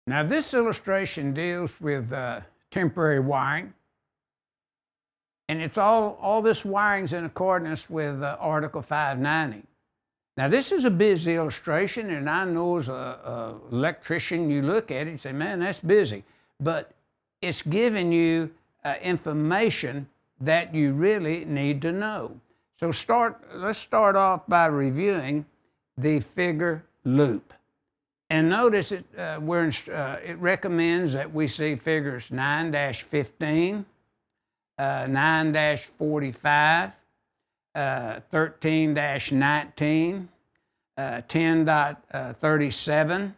Now this illustration deals with temporary wiring, and it's all this wiring's in accordance with Article 590. Now this is a busy illustration, and I know as a electrician, you look at it and say, man, that's busy. But it's giving you information that you really need to know. So let's start off by reviewing the figure loop. And notice it recommends that we see figures 9-15, 9-45, 13-19, 10.37,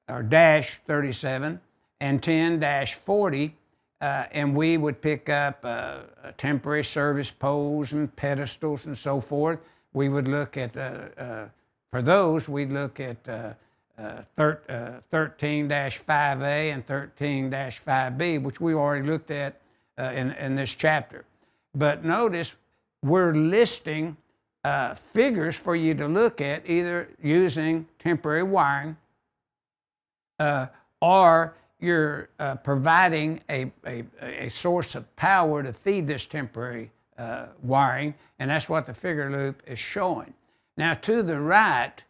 or dash 37, and 10-40, and we would pick up temporary service poles and pedestals and so forth. We would look at, for those, we'd look at 13-5A and 13-5B, which we already looked at in this chapter. But notice we're listing figures for you to look at, either using temporary wiring or you're providing a source of power to feed this temporary wiring, and that's what the figure loop is showing. Now to the right,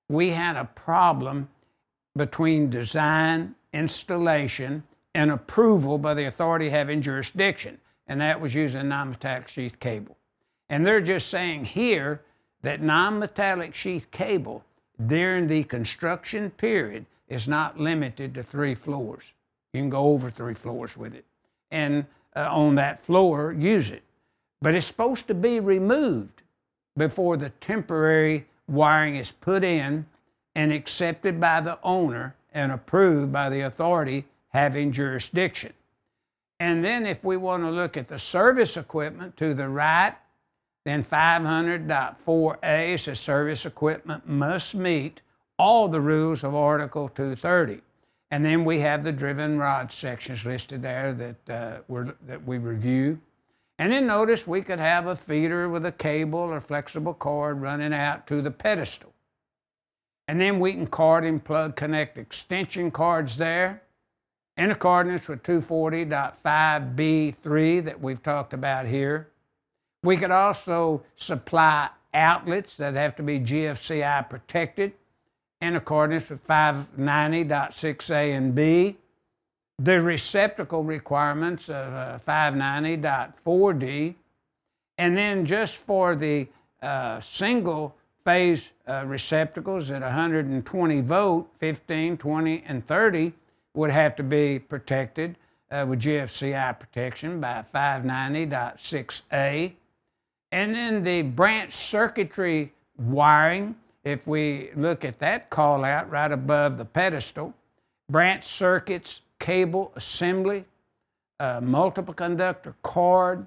we had a problem between design, installation, and approval by the authority having jurisdiction, and that was using non-metallic sheath cable. And they're just saying here that non-metallic sheath cable during the construction period is not limited to 3 floors. You can go over 3 floors with it, and on that floor use it. But it's supposed to be removed before the temporary wiring is put in and accepted by the owner and approved by the authority having jurisdiction. And then if we want to look at the service equipment to the right, then 500.4A says service equipment must meet all the rules of Article 230. And then we have the driven rod sections listed there that we review. And then notice we could have a feeder with a cable or flexible cord running out to the pedestal. And then we can cord and plug connect extension cords there in accordance with 240.5B3 that we've talked about here. We could also supply outlets that have to be GFCI protected in accordance with 590.6A and B. The receptacle requirements of 590.4D. And then just for the single phase receptacles at 120 volt, 15, 20, and 30 would have to be protected with GFCI protection by 590.6A. And then the branch circuitry wiring, if we look at that call out right above the pedestal, branch circuits, cable assembly, multiple conductor cord,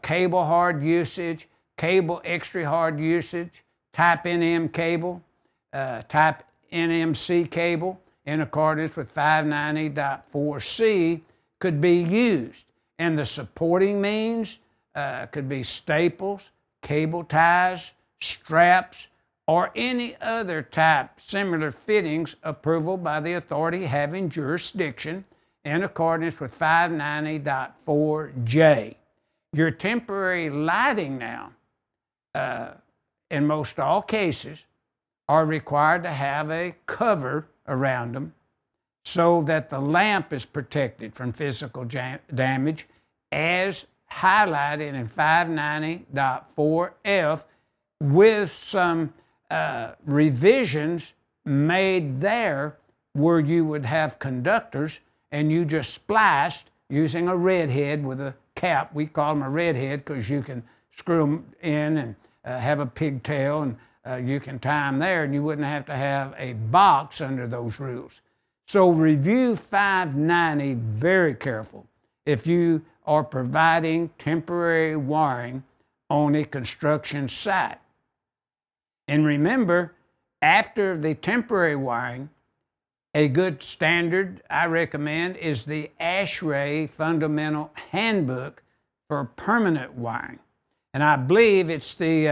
cable hard usage, cable extra hard usage, type NM cable, type NMC cable in accordance with 590.4C could be used. And the supporting means could be staples, cable ties, straps, or any other type similar fittings approval by the authority having jurisdiction in accordance with 590.4J. Your temporary lighting now, in most all cases, are required to have a cover around them so that the lamp is protected from physical damage as highlighted in 590.4F with some revisions made there where you would have conductors and you just spliced using a red head with a cap. We call them a red head because you can screw them in and have a pigtail, and you can tie them there, and you wouldn't have to have a box under those rules. So review 590 very careful if you are providing temporary wiring on a construction site. And remember, after the temporary wiring, a good standard I recommend is the ASHRAE Fundamental Handbook for Permanent Wiring. And I believe it's the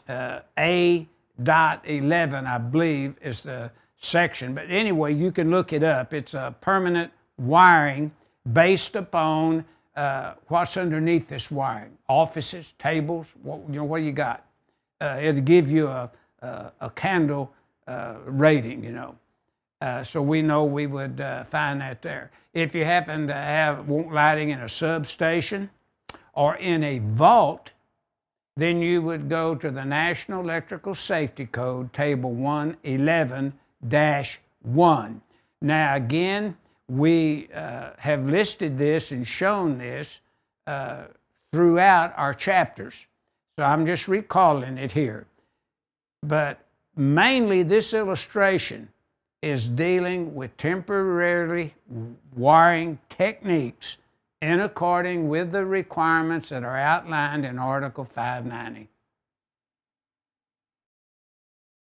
A-1 I believe, is the section. But anyway, you can look it up. It's a permanent wiring based upon what's underneath this wiring. Offices, tables, what do you got? It'll give you a candle rating, so we know we would find that there. If you happen to want lighting in a substation or in a vault, then you would go to the National Electrical Safety Code, Table 111-1. Now again, we have listed this and shown this throughout our chapters. So I'm just recalling it here. But mainly this illustration is dealing with temporarily wiring techniques in accordance with the requirements that are outlined in Article 590.